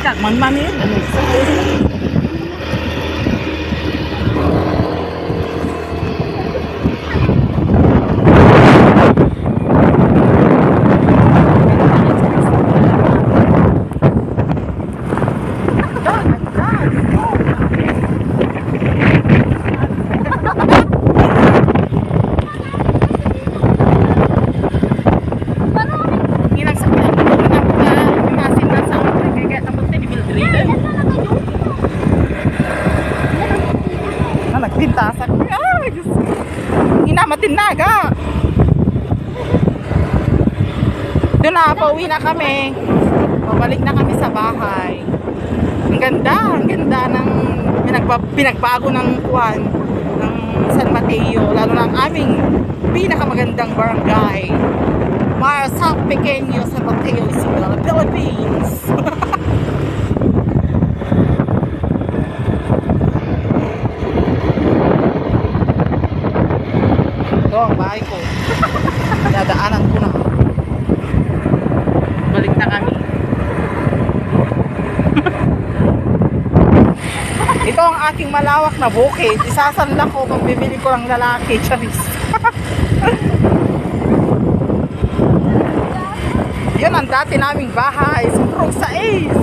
kag man yun. Nagpintasan. Ay, Diyos. Hinamatinnaga. Doon na, pauwi na kami. Pabalik na kami sa bahay. Ang ganda ng pinagbago ng kuwan ng San Mateo, lalo na ang aming pinakamagandang barangay, Marsak Pequeño, San Mateo, Isidro, Philippines. Ito ang bahay ko. Dadaanan ko na. Balik na kami. Ito ang aking malawak na bukid. Isasanla ko pag bibili ko ng lalaki. Charis. Yun ang dati naming bahay. Sumprong sa Ace.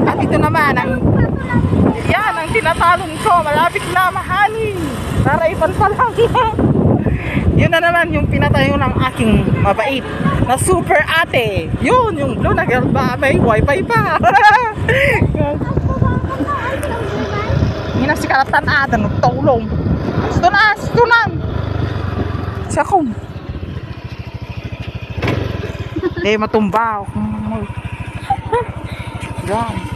At ito naman ang tinatalon ko, malapit na mahani. Naraipan pa lang. Yun na naman yung pinatayo ng aking mabait na super ate. Yun, yung blue na girl ba? May wifi pa. Hindi na si Kalatan ata, nagtulong. Stunan. Siya kong. Matumba. Yan.